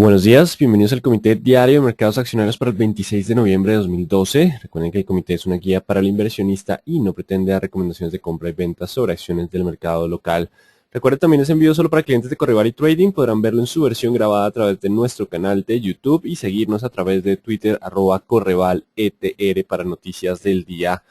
Buenos días, bienvenidos al Comité Diario de Mercados Accionarios para el 26 de noviembre de 2012. Recuerden que el comité es una guía para el inversionista y no pretende dar recomendaciones de compra y venta sobre acciones del mercado local. Recuerden también es envío solo para clientes de Correval y Trading. Podrán verlo en su versión grabada a través de nuestro canal de YouTube y seguirnos a través de Twitter @CorrevalETR para noticias del día.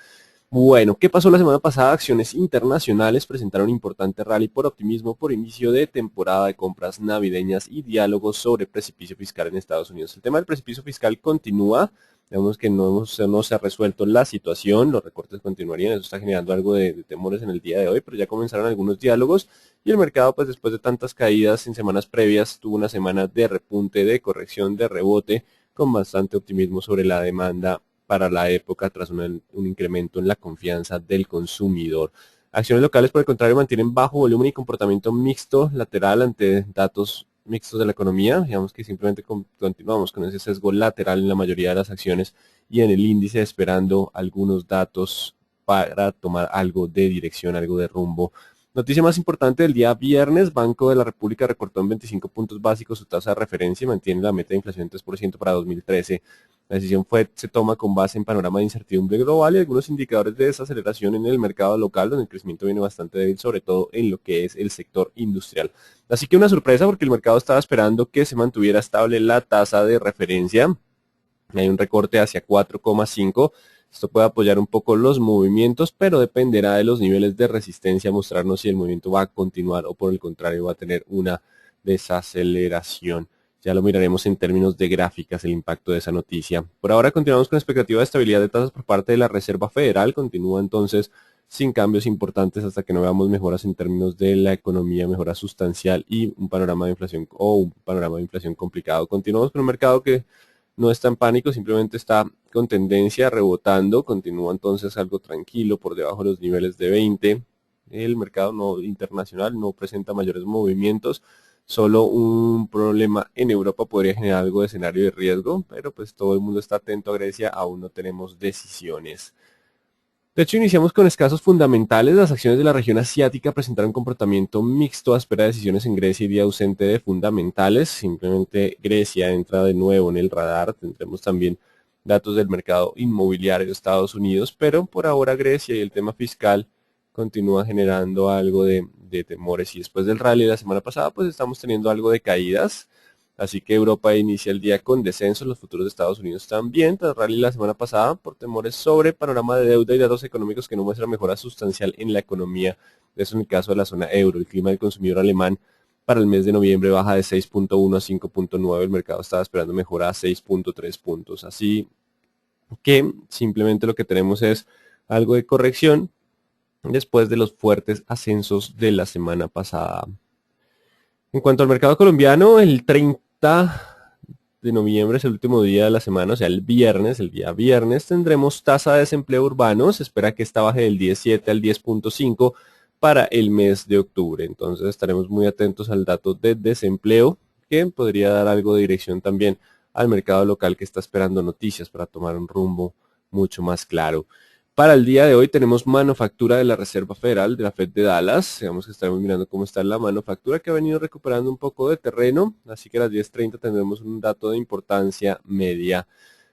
Bueno, ¿qué pasó la semana pasada? Acciones internacionales presentaron importante rally por optimismo por inicio de temporada de compras navideñas y diálogos sobre precipicio fiscal en Estados Unidos. El tema del precipicio fiscal continúa, digamos que no se ha resuelto la situación, los recortes continuarían, eso está generando algo de temores en el día de hoy, pero ya comenzaron algunos diálogos y el mercado, pues después de tantas caídas en semanas previas, tuvo una semana de repunte, de corrección, de rebote, con bastante optimismo sobre la demanda para la época tras un incremento en la confianza del consumidor. Acciones locales, por el contrario, mantienen bajo volumen y comportamiento mixto lateral ante datos mixtos de la economía. Digamos que simplemente continuamos con ese sesgo lateral en la mayoría de las acciones y en el índice esperando algunos datos para tomar algo de dirección, algo de rumbo. Noticia más importante del día viernes, Banco de la República recortó en 25 puntos básicos su tasa de referencia y mantiene la meta de inflación en 3% para 2013. La decisión se toma con base en panorama de incertidumbre global y algunos indicadores de desaceleración en el mercado local, donde el crecimiento viene bastante débil, sobre todo en lo que es el sector industrial. Así que una sorpresa porque el mercado estaba esperando que se mantuviera estable la tasa de referencia. Hay un recorte hacia 4,5. Esto puede apoyar un poco los movimientos, pero dependerá de los niveles de resistencia, mostrarnos si el movimiento va a continuar o por el contrario va a tener una desaceleración. Ya lo miraremos en términos de gráficas, el impacto de esa noticia. Por ahora continuamos con expectativa de estabilidad de tasas por parte de la Reserva Federal. Continúa entonces sin cambios importantes hasta que no veamos mejoras en términos de la economía, mejora sustancial y un panorama de inflación complicado. Continuamos con un mercado que no está en pánico, simplemente está con tendencia rebotando, continúa entonces algo tranquilo por debajo de los niveles de 20. El mercado internacional no presenta mayores movimientos, solo un problema en Europa podría generar algo de escenario de riesgo, pero pues todo el mundo está atento a Grecia, aún no tenemos decisiones. De hecho, iniciamos con escasos fundamentales. Las acciones de la región asiática presentaron un comportamiento mixto a espera de decisiones en Grecia y día ausente de fundamentales. Simplemente Grecia entra de nuevo en el radar. Tendremos también datos del mercado inmobiliario de Estados Unidos, pero por ahora Grecia y el tema fiscal continúa generando algo de temores. Y después del rally de la semana pasada, pues estamos teniendo algo de caídas. Así que Europa inicia el día con descensos, los futuros de Estados Unidos también, tras rally la semana pasada por temores sobre panorama de deuda y datos económicos que no muestran mejora sustancial en la economía. Eso en el caso de la zona euro. El clima del consumidor alemán para el mes de noviembre baja de 6,1 a 5,9. El mercado estaba esperando mejora a 6,3 puntos. Así que simplemente lo que tenemos es algo de corrección después de los fuertes ascensos de la semana pasada. En cuanto al mercado colombiano, el 30 de noviembre es el último día de la semana, o sea, el día viernes tendremos tasa de desempleo urbano, se espera que esta baje del 17 al 10,5 para el mes de octubre, entonces estaremos muy atentos al dato de desempleo, que podría dar algo de dirección también al mercado local que está esperando noticias para tomar un rumbo mucho más claro. Para el día de hoy tenemos manufactura de la Reserva Federal de la Fed de Dallas. Digamos que estaremos mirando cómo está la manufactura que ha venido recuperando un poco de terreno. Así que a las 10:30 tendremos un dato de importancia media.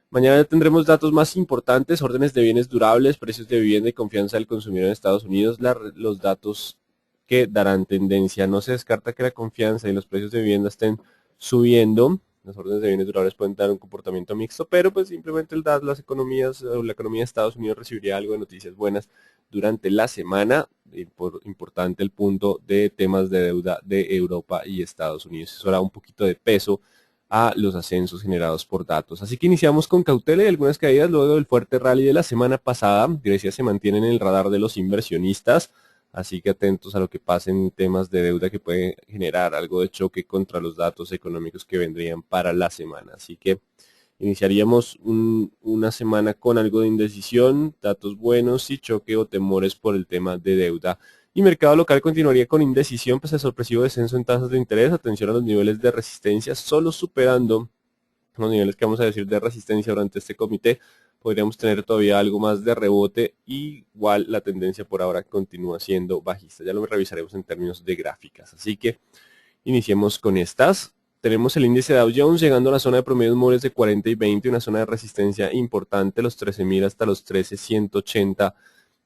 Mañana tendremos datos más importantes, órdenes de bienes durables, precios de vivienda y confianza del consumidor en Estados Unidos. Los datos que darán tendencia. No se descarta que la confianza y los precios de vivienda estén subiendo. Las órdenes de bienes durables pueden dar un comportamiento mixto, pero pues simplemente las economías, la economía de Estados Unidos recibiría algo de noticias buenas durante la semana. Importante el punto de temas de deuda de Europa y Estados Unidos. Eso da un poquito de peso a los ascensos generados por datos. Así que iniciamos con cautela y algunas caídas luego del fuerte rally de la semana pasada. Grecia se mantiene en el radar de los inversionistas. Así que atentos a lo que pase en temas de deuda que puede generar algo de choque contra los datos económicos que vendrían para la semana. Así que iniciaríamos una semana con algo de indecisión, datos buenos y choque o temores por el tema de deuda. Y mercado local continuaría con indecisión pese al sorpresivo descenso en tasas de interés. Atención a los niveles de resistencia, solo superando los niveles que vamos a decir de resistencia durante este comité, podríamos tener todavía algo más de rebote, igual la tendencia por ahora continúa siendo bajista, ya lo revisaremos en términos de gráficas, así que iniciemos con estas. tenemos el índice Dow Jones llegando a la zona de promedios móviles de 40 y 20, una zona de resistencia importante, los 13.000 hasta los 13.180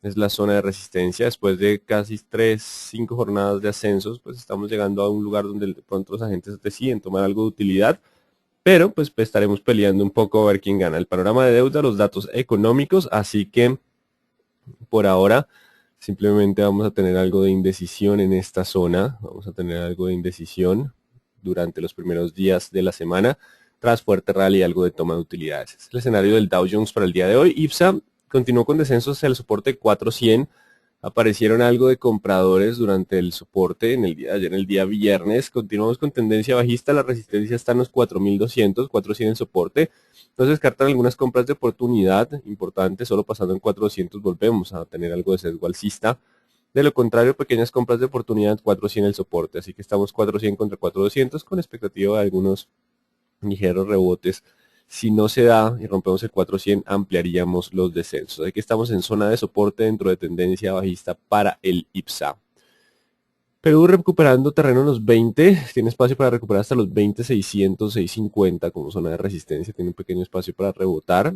es la zona de resistencia. Después de casi 5 jornadas de ascensos, pues estamos llegando a un lugar donde de pronto los agentes deciden tomar algo de utilidad, pero pues estaremos peleando un poco a ver quién gana. El panorama de deuda, los datos económicos, así que por ahora simplemente vamos a tener algo de indecisión en esta zona, vamos a tener algo de indecisión durante los primeros días de la semana, tras fuerte rally y algo de toma de utilidades. Este es el escenario del Dow Jones para el día de hoy. IPSA continuó con descensos hacia el soporte 400. Aparecieron algo de compradores durante el soporte en el día de ayer, en el día viernes. Continuamos con tendencia bajista, la resistencia está en los 4.200, 400 en soporte. No se descartan algunas compras de oportunidad importantes, solo pasando en 400 volvemos a tener algo de sesgo alcista. De lo contrario, pequeñas compras de oportunidad, 400 el soporte, así que estamos 400 contra 400 con expectativa de algunos ligeros rebotes. Si no se da y rompemos el 400, ampliaríamos los descensos. Aquí estamos en zona de soporte dentro de tendencia bajista para el IPSA. Perú recuperando terreno en los 20, tiene espacio para recuperar hasta los 20.600, 650 como zona de resistencia, tiene un pequeño espacio para rebotar.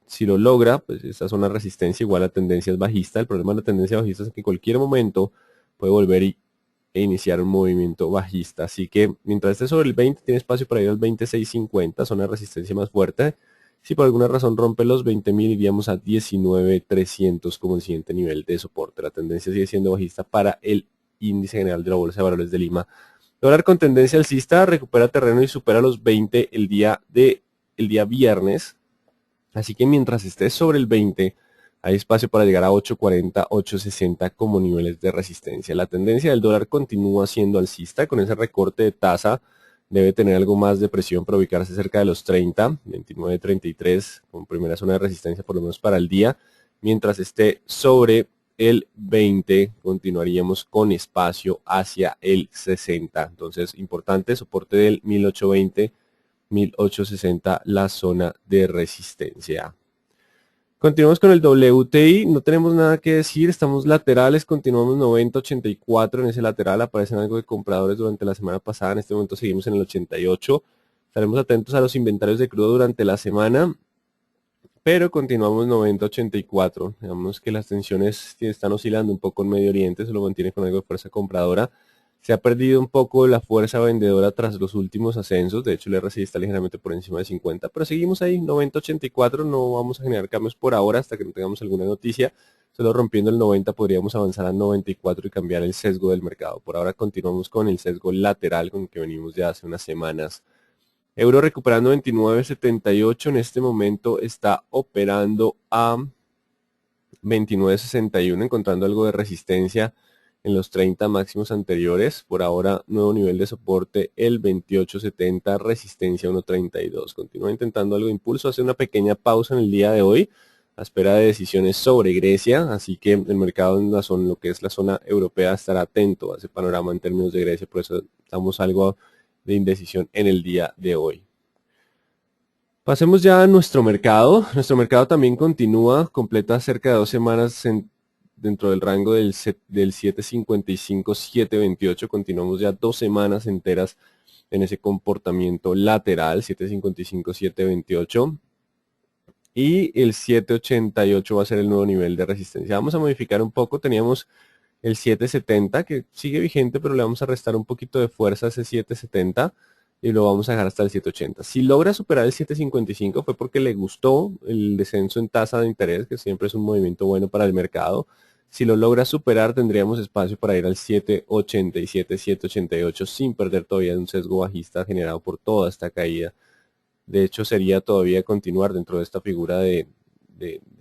Si lo logra, pues esta zona de resistencia igual a tendencia es bajista. El problema de la tendencia bajista es que en cualquier momento puede volver e iniciar un movimiento bajista. Así que mientras esté sobre el 20, tiene espacio para ir al 26.50, zona de resistencia más fuerte. Si por alguna razón rompe los 20.000, iríamos a 19.300 como el siguiente nivel de soporte. La tendencia sigue siendo bajista para el índice general de la Bolsa de Valores de Lima. Dólar con tendencia alcista recupera terreno y supera los 20 el día viernes. Así que mientras esté sobre el 20, hay espacio para llegar a 8.40, 8.60 como niveles de resistencia. La tendencia del dólar continúa siendo alcista. Con ese recorte de tasa debe tener algo más de presión para ubicarse cerca de los 30, 29.33 como primera zona de resistencia por lo menos para el día. Mientras esté sobre el 20, continuaríamos con espacio hacia el 60. Entonces, importante, soporte del 1820, 1860, la zona de resistencia. Continuamos con el WTI, no tenemos nada que decir, estamos laterales, continuamos 90.84 en ese lateral, aparecen algo de compradores durante la semana pasada, en este momento seguimos en el 88, estaremos atentos a los inventarios de crudo durante la semana, pero continuamos 90.84, digamos que las tensiones están oscilando un poco en Medio Oriente, se lo mantiene con algo de fuerza compradora. Se ha perdido un poco la fuerza vendedora tras los últimos ascensos, de hecho el RSI está ligeramente por encima de 50, pero seguimos ahí, 90.84, no vamos a generar cambios por ahora hasta que no tengamos alguna noticia, solo rompiendo el 90 podríamos avanzar a 94 y cambiar el sesgo del mercado. Por ahora continuamos con el sesgo lateral con el que venimos ya hace unas semanas. Euro recuperando 29.78, en este momento está operando a 29.61, encontrando algo de resistencia en los 30 máximos anteriores. Por ahora, nuevo nivel de soporte, el 28.70, resistencia 1.32. Continúa intentando algo de impulso, hace una pequeña pausa en el día de hoy, a espera de decisiones sobre Grecia, así que el mercado en lo que es la zona europea estará atento a ese panorama en términos de Grecia, por eso estamos algo de indecisión en el día de hoy. Pasemos ya a nuestro mercado. Nuestro mercado también continúa, completa cerca de 2 semanas dentro del rango del 7.55, 7.28. Continuamos ya 2 semanas enteras en ese comportamiento lateral, 7.55, 7.28. Y el 7.88 va a ser el nuevo nivel de resistencia. Vamos a modificar un poco, teníamos el 7.70 que sigue vigente, pero le vamos a restar un poquito de fuerza a ese 7.70 y lo vamos a dejar hasta el 7.80. Si logra superar el 7.55 fue porque le gustó el descenso en tasa de interés, que siempre es un movimiento bueno para el mercado. Si lo logra superar tendríamos espacio para ir al 7.87, 7.88 sin perder todavía un sesgo bajista generado por toda esta caída. De hecho sería todavía continuar dentro de esta figura de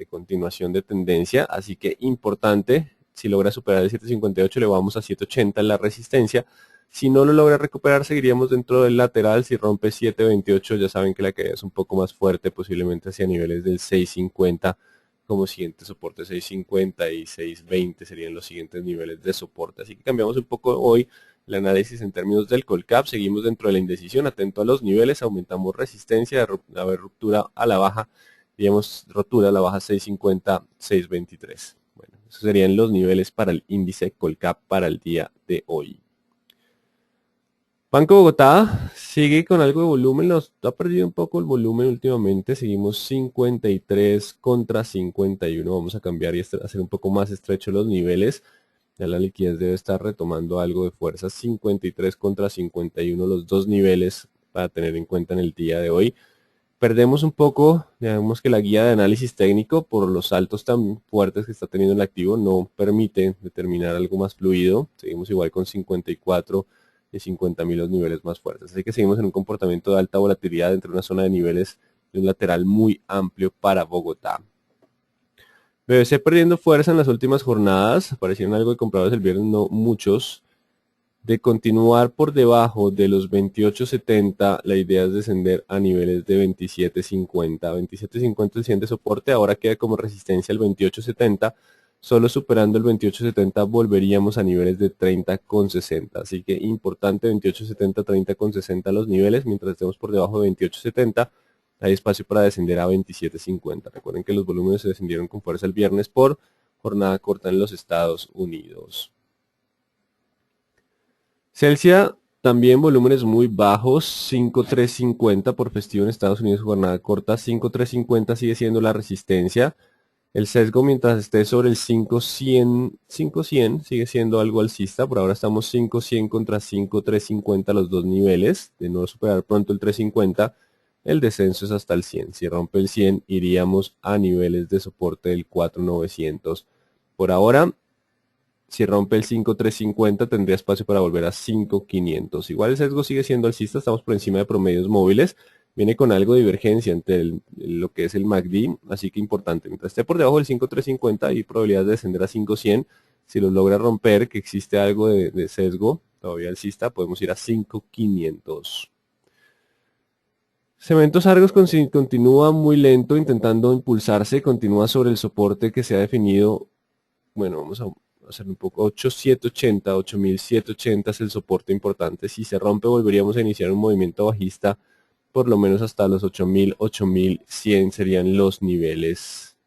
continuación de tendencia, así que importante. Si logra superar el 7.58 le vamos a 7.80 en la resistencia. Si no lo logra recuperar seguiríamos dentro del lateral. Si rompe 7.28 ya saben que la caída es un poco más fuerte, posiblemente hacia niveles del 6.50 como siguiente soporte. 6.50 y 6.20 serían los siguientes niveles de soporte. Así que cambiamos un poco hoy el análisis en términos del Colcap. Seguimos dentro de la indecisión, atento a los niveles, aumentamos resistencia, a haber ruptura a la baja, digamos rotura a la baja 6.50, 6.23. Bueno, esos serían los niveles para el índice Colcap para el día de hoy. Banco Bogotá sigue con algo de volumen, nos ha perdido un poco el volumen últimamente, seguimos 53 contra 51, vamos a cambiar y hacer un poco más estrecho los niveles, ya la liquidez debe estar retomando algo de fuerza, 53 contra 51 los dos niveles para tener en cuenta en el día de hoy. Perdemos un poco, digamos que la guía de análisis técnico por los saltos tan fuertes que está teniendo el activo no permite determinar algo más fluido, seguimos igual con 54 de 50.000 los niveles más fuertes. Así que seguimos en un comportamiento de alta volatilidad entre una zona de niveles de un lateral muy amplio para Bogotá. BBC perdiendo fuerza en las últimas jornadas, aparecieron algo de compradores el viernes, no muchos. De continuar por debajo de los 28.70, la idea es descender a niveles de 27.50. 27.50 el siguiente soporte, ahora queda como resistencia el 28.70. Solo superando el 28.70 volveríamos a niveles de 30.60. Así que importante 28.70, 30.60 los niveles. Mientras estemos por debajo de 28.70, hay espacio para descender a 27.50. Recuerden que los volúmenes se descendieron con fuerza el viernes por jornada corta en los Estados Unidos. Celsia también volúmenes muy bajos, 5.350 por festivo en Estados Unidos, jornada corta, 5.350 sigue siendo la resistencia. El sesgo mientras esté sobre el 5.100, 5.100 sigue siendo algo alcista, por ahora estamos 5.100 contra 5.350 los dos niveles, de no superar pronto el 3.50, el descenso es hasta el 100, si rompe el 100 iríamos a niveles de soporte del 4.900. Por ahora, si rompe el 5.350 tendría espacio para volver a 5.500. Igual el sesgo sigue siendo alcista, estamos por encima de promedios móviles. Viene con algo de divergencia entre lo que es el MACD, así que importante. Mientras esté por debajo del 5.350 hay probabilidad de descender a 5.100. Si lo logra romper, que existe algo de sesgo todavía alcista, podemos ir a 5.500. Cementos Argos continúa muy lento intentando impulsarse, continúa sobre el soporte que se ha definido. Bueno, vamos a hacer un poco 8.780, 8.780 es el soporte importante. Si se rompe volveríamos a iniciar un movimiento bajista por lo menos hasta los 8.000, 8.100 serían los niveles.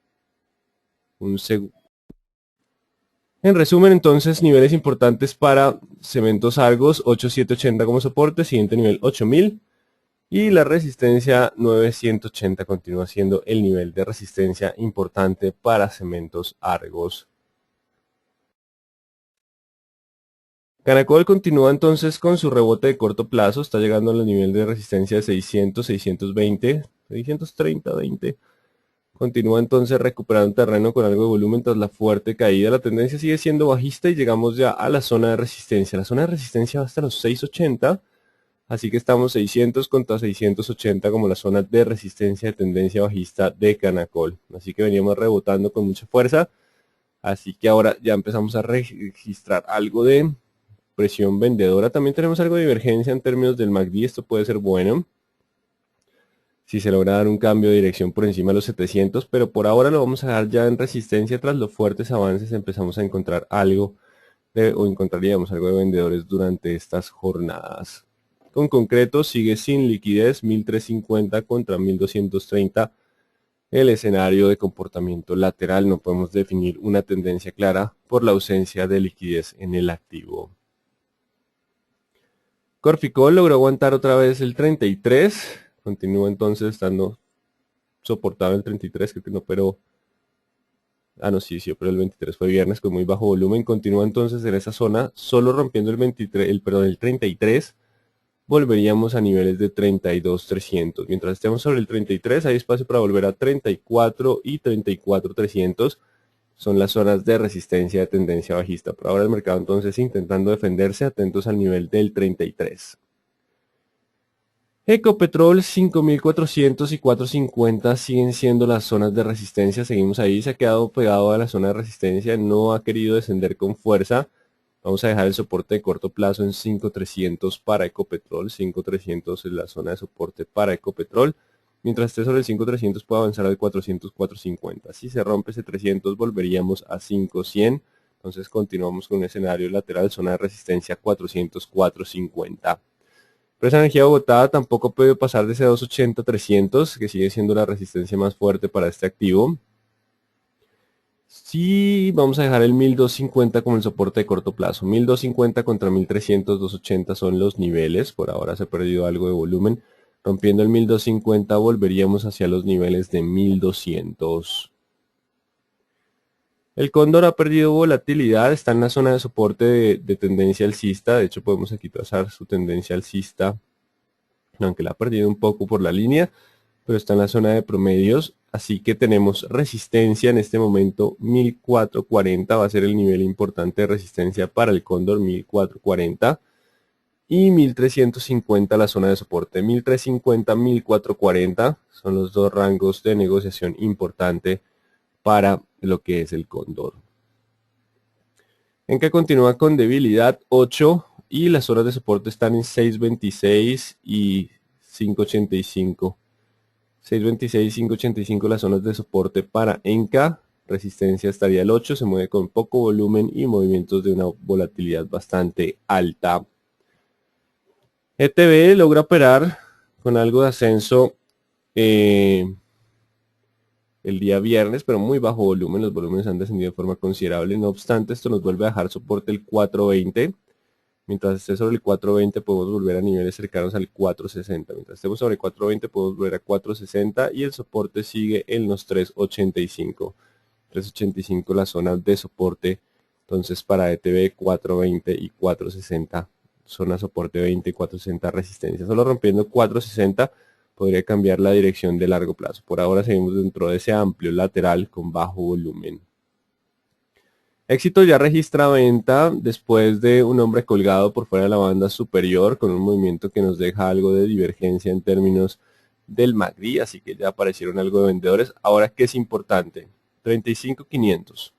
En resumen, entonces, niveles importantes para Cementos Argos, 8.780 como soporte, siguiente nivel 8.000 y la resistencia 9.180 continúa siendo el nivel de resistencia importante para Cementos Argos. Canacol continúa entonces con su rebote de corto plazo, está llegando al nivel de resistencia de 600, 620, 630, 20. Continúa entonces recuperando terreno con algo de volumen tras la fuerte caída. La tendencia sigue siendo bajista y llegamos ya a la zona de resistencia. La zona de resistencia va hasta los 680, así que estamos 600 contra 680 como la zona de resistencia de tendencia bajista de Canacol. Así que veníamos rebotando con mucha fuerza, así que ahora ya empezamos a registrar algo de presión vendedora. También tenemos algo de divergencia en términos del MACD, esto puede ser bueno si se logra dar un cambio de dirección por encima de los 700, pero por ahora lo vamos a dejar ya en resistencia. Tras los fuertes avances empezamos a encontrar algo o encontraríamos algo de vendedores durante estas jornadas. Con concreto sigue sin liquidez, 1350 contra 1230 el escenario de comportamiento lateral. No podemos definir una tendencia clara por la ausencia de liquidez en el activo. Corficol logró aguantar otra vez el 33, continúa entonces estando soportado el 33, creo que no, pero... no, sí, pero el 23 fue viernes con muy bajo volumen, continúa entonces en esa zona, solo rompiendo el 23, el 33, volveríamos a niveles de 32.300. Mientras estemos sobre el 33 hay espacio para volver a 34 y 34.300. Son las zonas de resistencia de tendencia bajista. Por ahora el mercado entonces intentando defenderse, atentos al nivel del 33. Ecopetrol 5.400 y 4.50 siguen siendo las zonas de resistencia. Seguimos ahí, se ha quedado pegado a la zona de resistencia, no ha querido descender con fuerza. Vamos a dejar el soporte de corto plazo en 5.300 para Ecopetrol. 5.300 es la zona de soporte para Ecopetrol. Mientras esté sobre el 5.300 puede avanzar al 400, 4.50. Si se rompe ese 300 volveríamos a 5.100. Entonces continuamos con un escenario lateral, zona de resistencia 400, 4.50. Presa Energía Bogotá tampoco puede pasar de ese 280, 300, que sigue siendo la resistencia más fuerte para este activo. Sí, vamos a dejar el 1250 como el soporte de corto plazo. 1250 contra 1300, 280 son los niveles. Por ahora se ha perdido algo de volumen. Rompiendo el 1250 volveríamos hacia los niveles de 1200. El cóndor ha perdido volatilidad, está en la zona de soporte de tendencia alcista. De hecho, podemos aquí trazar su tendencia alcista, aunque la ha perdido un poco por la línea, pero está en la zona de promedios. Así que tenemos resistencia en este momento, 1440 va a ser el nivel importante de resistencia para el cóndor, 1440. Y 1350 la zona de soporte, 1350, 1440 son los dos rangos de negociación importante para lo que es el cóndor. En que continúa con debilidad 8 y las zonas de soporte están en 626 y 585. 626 y 585 las zonas de soporte para Enca. Resistencia estaría el 8, se mueve con poco volumen y movimientos de una volatilidad bastante alta. ETB logra operar con algo de ascenso el día viernes, pero muy bajo volumen. Los volúmenes han descendido de forma considerable. No obstante, esto nos vuelve a dejar soporte el 420. Mientras esté sobre el 420 podemos volver a niveles cercanos al 460. Mientras estemos sobre el 420 podemos volver a 460 y el soporte sigue en los 385. 385 la zona de soporte. Entonces para ETB 420 y 460. Zona soporte 20 y 460 resistencia. Solo rompiendo 460 podría cambiar la dirección de largo plazo. Por ahora seguimos dentro de ese amplio lateral con bajo volumen. Éxito ya registra venta después de un hombre colgado por fuera de la banda superior con un movimiento que nos deja algo de divergencia en términos del MACD, así que ya aparecieron algo de vendedores. Ahora, ¿qué es importante? 35.500.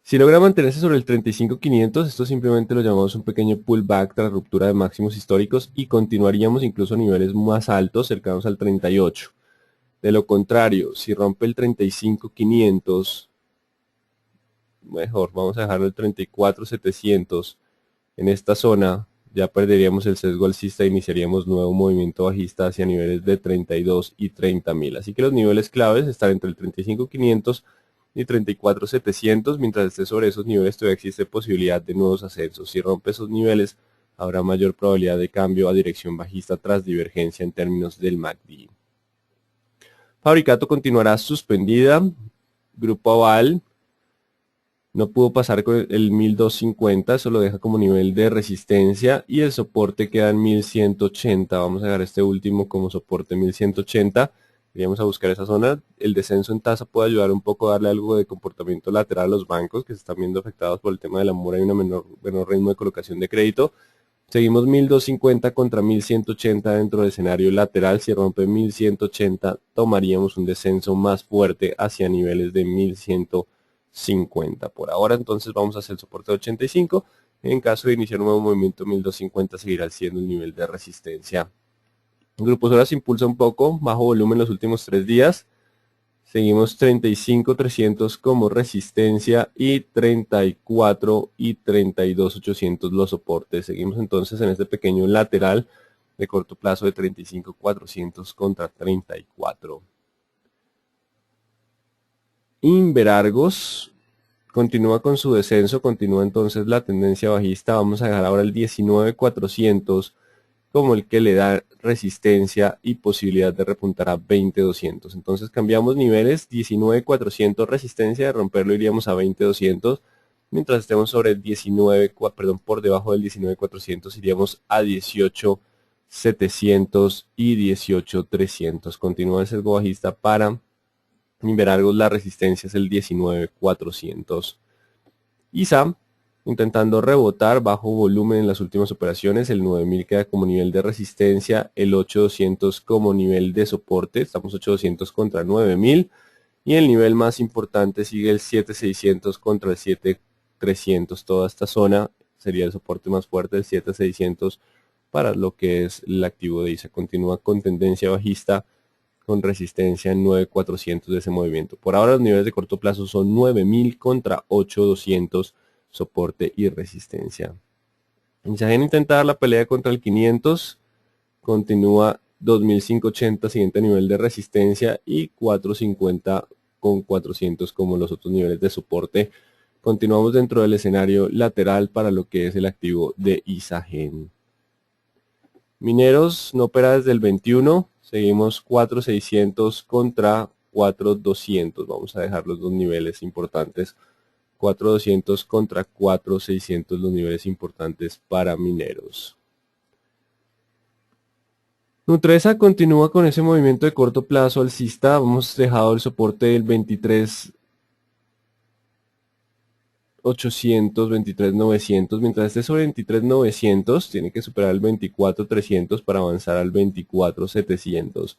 Si logra mantenerse sobre el 35.500, esto simplemente lo llamamos un pequeño pullback tras ruptura de máximos históricos y continuaríamos incluso a niveles más altos, cercanos al 38. De lo contrario, si rompe el 35.500, mejor, vamos a dejarlo el 34.700 en esta zona, ya perderíamos el sesgo alcista e iniciaríamos nuevo movimiento bajista hacia niveles de 32 y 30.000. Así que los niveles claves están entre el 35.500 y 34.700. Mientras esté sobre esos niveles todavía existe posibilidad de nuevos ascensos. Si rompe esos niveles habrá mayor probabilidad de cambio a dirección bajista tras divergencia en términos del MACD. Fabricato continuará suspendida. Grupo Aval no pudo pasar con el 1250, eso lo deja como nivel de resistencia y el soporte queda en 1180. Vamos a dejar este último como soporte 1180. Iríamos a buscar esa zona. El descenso en tasa puede ayudar un poco a darle algo de comportamiento lateral a los bancos que se están viendo afectados por el tema de la mora y un menor ritmo de colocación de crédito. Seguimos 1250 contra 1180 dentro del escenario lateral. Si rompe 1180 tomaríamos un descenso más fuerte hacia niveles de 1150. Por ahora entonces vamos a hacer el soporte de 85. En caso de iniciar un nuevo movimiento 1250 seguirá siendo el nivel de resistencia. El Grupo Sora se impulsa un poco, bajo volumen los últimos 3 días. Seguimos 35.300 como resistencia y 34 y 32.800 los soportes. Seguimos entonces en este pequeño lateral de corto plazo de 35.400 contra 34. Inverargos continúa con su descenso, continúa entonces la tendencia bajista. Vamos a dejar ahora el 19.400 como el que le da resistencia y posibilidad de repuntar a 20.200. Entonces cambiamos niveles, 19.400 resistencia, de romperlo iríamos a 20.200. Mientras estemos sobre el por debajo del 19.400 iríamos a 18.700 y 18.300. Continúa el sesgo bajista para Inverargos, la resistencia es el 19.400. ISA intentando rebotar bajo volumen en las últimas operaciones, el 9000 queda como nivel de resistencia, el 8200 como nivel de soporte, estamos 8200 contra 9000 y el nivel más importante sigue el 7600 contra el 7300. Toda esta zona sería el soporte más fuerte, el 7600 para lo que es el activo de ISA. Continúa con tendencia bajista con resistencia en 9400 de ese movimiento. Por ahora los niveles de corto plazo son 9000 contra 8200, soporte y resistencia. Insagen intenta dar la pelea contra el 500, continúa 2580 siguiente nivel de resistencia y 450 con 400 como los otros niveles de soporte. Continuamos dentro del escenario lateral para lo que es el activo de Isagen. Mineros no opera desde el 21, seguimos 4.600 contra 4.200, vamos a dejar los dos niveles importantes, 4.200 contra 4.600 los niveles importantes para mineros. Nutresa continúa con ese movimiento de corto plazo alcista, hemos dejado el soporte del 23.800, 23.900, mientras esté sobre 23.900 tiene que superar el 24.300 para avanzar al 24.700.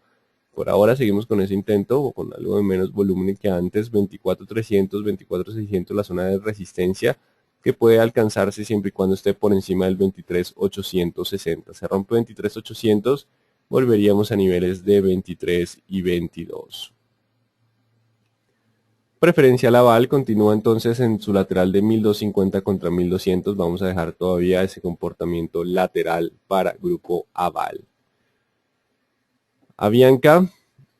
Por ahora seguimos con ese intento o con algo de menos volumen que antes, 24.300, 24.600 la zona de resistencia que puede alcanzarse siempre y cuando esté por encima del 23.860. Se rompe 23.800, volveríamos a niveles de 23 y 22. Preferencial aval continúa entonces en su lateral de 1250 contra 1200. Vamos a dejar todavía ese comportamiento lateral para grupo aval. Avianca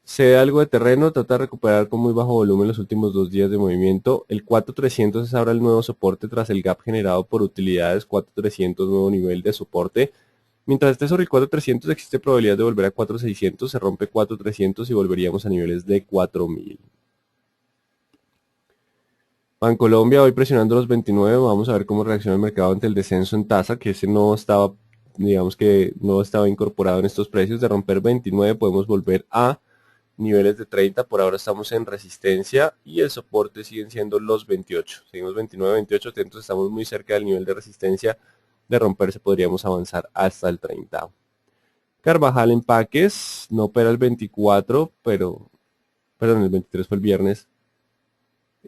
cede algo de terreno, trata de recuperar con muy bajo volumen los últimos 2 días de movimiento. El 4300 es ahora el nuevo soporte tras el gap generado por utilidades. 4300 nuevo nivel de soporte. Mientras esté sobre el 4300 existe probabilidad de volver a 4600, se rompe 4300 y volveríamos a niveles de 4000. Bancolombia hoy presionando los 29, vamos a ver cómo reacciona el mercado ante el descenso en tasa, que ese no estaba, digamos que no estaba incorporado en estos precios. De romper 29 podemos volver a niveles de 30, por ahora estamos en resistencia y el soporte siguen siendo los 28. Seguimos 29, 28, atentos, estamos muy cerca del nivel de resistencia. De romperse podríamos avanzar hasta el 30. Carvajal Empaques no opera el 24, pero, perdón, el 23 fue el viernes.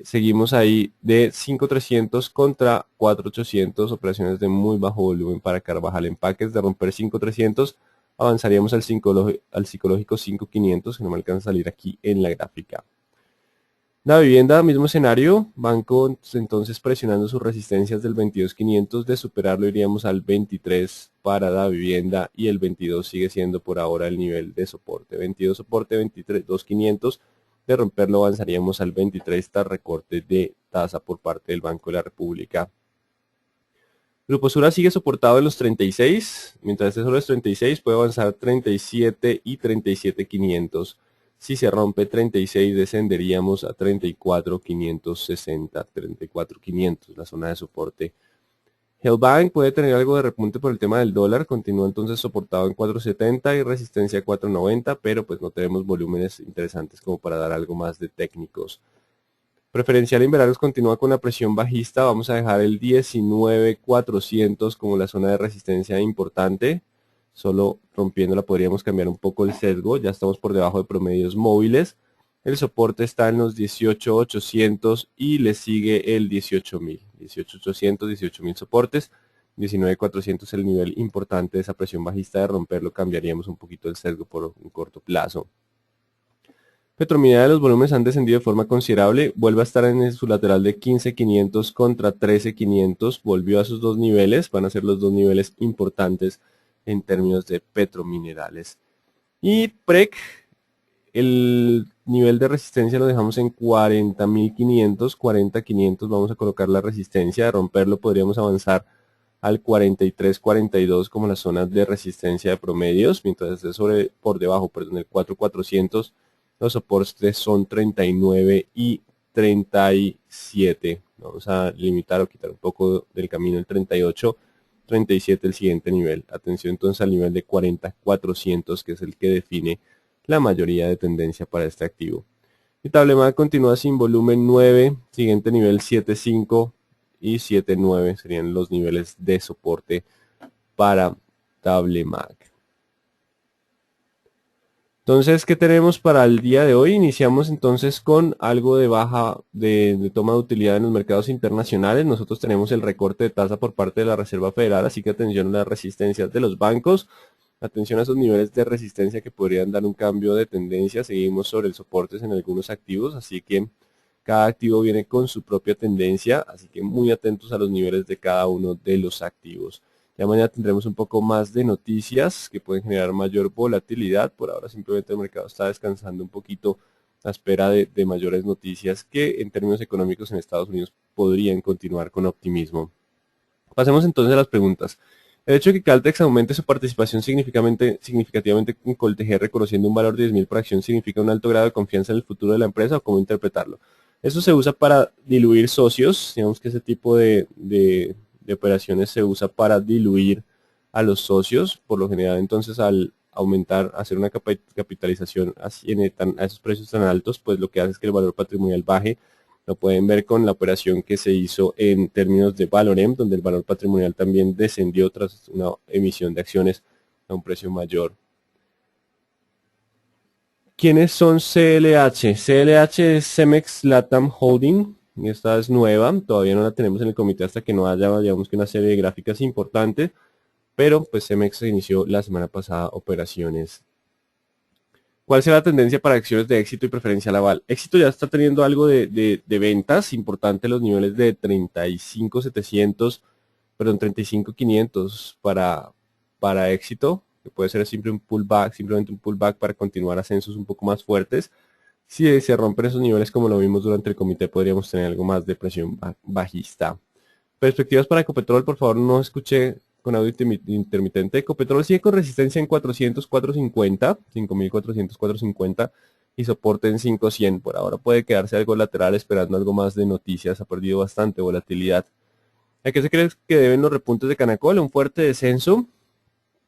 Seguimos ahí de 5.300 contra 4.800, operaciones de muy bajo volumen para Carvajal Empaques. De romper 5.300 avanzaríamos al psicológico 5.500, que no me alcanza a salir aquí en la gráfica. La vivienda, mismo escenario, banco entonces presionando sus resistencias del 22.500, de superarlo iríamos al 23 para la vivienda y el 22 sigue siendo por ahora el nivel de soporte. 22 soporte, 23.500. De romperlo avanzaríamos al 23 tras recorte de tasa por parte del Banco de la República. Grupo Sura sigue soportado en los 36, mientras esté sobre los 36 puede avanzar 37 y 37.500. Si se rompe 36 descenderíamos a 34.560, 34.500 la zona de soporte. Hellbank puede tener algo de repunte por el tema del dólar, continúa entonces soportado en 4.70 y resistencia 4.90, pero pues no tenemos volúmenes interesantes como para dar algo más de técnicos. Preferencial Inverargos continúa con la presión bajista, vamos a dejar el 19.400 como la zona de resistencia importante, solo rompiéndola podríamos cambiar un poco el sesgo, ya estamos por debajo de promedios móviles. El soporte está en los 18.800 y le sigue el 18.000. 18.800, 18.000 soportes. 19.400 el nivel importante de esa presión bajista. De romperlo cambiaríamos un poquito el sesgo por un corto plazo. Petromineral, los volúmenes han descendido de forma considerable. Vuelve a estar en su lateral de 15.500 contra 13.500. Volvió a sus dos niveles. Van a ser los dos niveles importantes en términos de petrominerales. Y PREC, el nivel de resistencia lo dejamos en 40.500, 40.500, vamos a colocar la resistencia. De romperlo podríamos avanzar al 43, 42 como las zonas de resistencia de promedios, mientras esté por debajo, perdón, el 4.400, los soportes son 39 y 37. Vamos a limitar o quitar un poco del camino el 38, 37 el siguiente nivel. Atención entonces al nivel de 40.400, que es el que define la mayoría de tendencia para este activo. Y Tablemac continúa sin volumen 9, siguiente nivel 7.5 y 7.9 serían los niveles de soporte para Tablemac. Entonces, ¿qué tenemos para el día de hoy? Iniciamos entonces con algo de baja de toma de utilidad en los mercados internacionales. Nosotros tenemos el recorte de tasa por parte de la Reserva Federal, así que atención a las resistencias de los bancos. Atención a esos niveles de resistencia que podrían dar un cambio de tendencia. Seguimos sobre el soportes en algunos activos, así que cada activo viene con su propia tendencia, así que muy atentos a los niveles de cada uno de los activos. Ya mañana tendremos un poco más de noticias que pueden generar mayor volatilidad. Por ahora simplemente el mercado está descansando un poquito a espera de mayores noticias que en términos económicos en Estados Unidos podrían continuar con optimismo. Pasemos entonces a las preguntas. El hecho de que Caltex aumente su participación significativamente en Coltg, reconociendo un valor de 10.000 por acción, significa un alto grado de confianza en el futuro de la empresa, o cómo interpretarlo. Eso se usa para diluir socios, digamos que ese tipo de operaciones se usa para diluir a los socios, por lo general entonces al aumentar, hacer una capitalización así a esos precios tan altos, pues lo que hace es que el valor patrimonial baje. Lo pueden ver con la operación que se hizo en términos de Valorem, donde el valor patrimonial también descendió tras una emisión de acciones a un precio mayor. ¿Quiénes son CLH? CLH es Cemex Latam Holding. Esta es nueva, todavía no la tenemos en el comité hasta que no haya, digamos que una serie de gráficas importantes, pero pues Cemex inició la semana pasada operaciones. ¿Cuál será la tendencia para acciones de Éxito y Preferencial Aval? Éxito ya está teniendo algo de ventas, importante los niveles de 35.700, perdón, 35.500 para Éxito, que puede ser siempre un pullback, simplemente un pullback para continuar ascensos un poco más fuertes. Si se rompen esos niveles como lo vimos durante el comité, podríamos tener algo más de presión bajista. Perspectivas para Ecopetrol, por favor, no escuché con audio intermitente. Ecopetrol sigue con resistencia en 400, 450, 5.400, 450 y soporte en 5.100. Por ahora puede quedarse algo lateral esperando algo más de noticias. Ha perdido bastante volatilidad. ¿A qué se cree que deben los repuntes de Canacol? Un fuerte descenso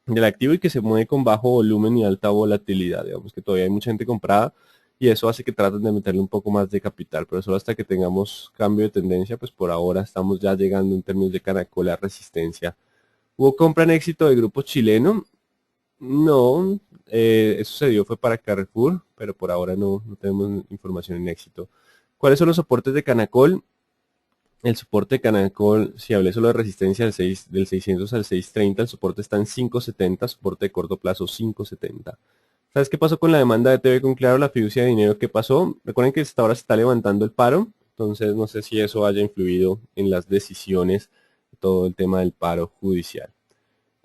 del activo y que se mueve con bajo volumen y alta volatilidad. Digamos que todavía hay mucha gente comprada y eso hace que traten de meterle un poco más de capital, pero solo hasta que tengamos cambio de tendencia, pues por ahora estamos ya llegando en términos de Canacol a resistencia. ¿Hubo compra en Éxito de grupo chileno? No, eso se dio fue para Carrefour, pero por ahora no tenemos información en Éxito. ¿Cuáles son los soportes de Canacol? El soporte de Canacol, si hablé solo de resistencia del 600 al 630, el soporte está en 570, soporte de corto plazo 570. ¿Sabes qué pasó con la demanda de TV con Claro, la fiducia de dinero? ¿Qué pasó? Recuerden que hasta ahora se está levantando el paro, entonces no sé si eso haya influido en las decisiones de todo el tema del paro judicial.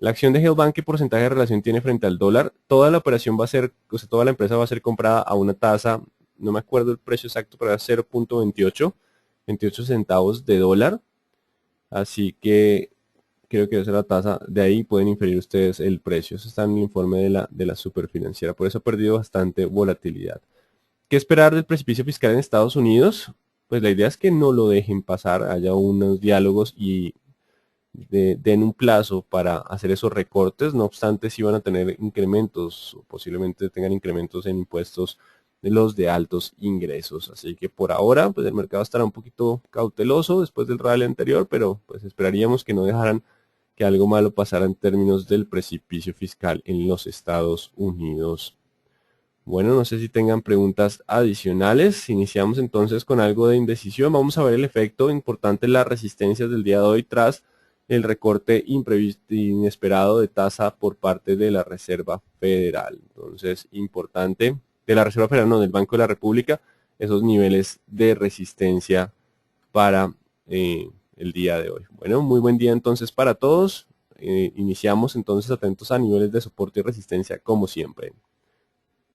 La acción de Hellbank, ¿qué porcentaje de relación tiene frente al dólar? Toda la operación va a ser, o sea, toda la empresa va a ser comprada a una tasa, no me acuerdo el precio exacto, pero era 0.28, 28 centavos de dólar. Así que creo que esa es la tasa. De ahí pueden inferir ustedes el precio. Eso está en el informe de la superfinanciera. Por eso ha perdido bastante volatilidad. ¿Qué esperar del precipicio fiscal en Estados Unidos? Pues la idea es que no lo dejen pasar, haya unos diálogos y den un plazo para hacer esos recortes. No obstante, sí van a tener incrementos, o posiblemente tengan incrementos en impuestos de los de altos ingresos. Así que por ahora, pues el mercado estará un poquito cauteloso después del rally anterior, pero pues esperaríamos que no dejaran que algo malo pasara en términos del precipicio fiscal en los Estados Unidos. Bueno, no sé si tengan preguntas adicionales. Iniciamos entonces con algo de indecisión. Vamos a ver el efecto importante en las resistencias del día de hoy tras el recorte imprevisto, inesperado de tasa por parte de la Reserva Federal. Entonces, importante, de la Reserva Federal, no, del Banco de la República, esos niveles de resistencia para el día de hoy. Bueno, muy buen día entonces para todos. Iniciamos entonces atentos a niveles de soporte y resistencia como siempre.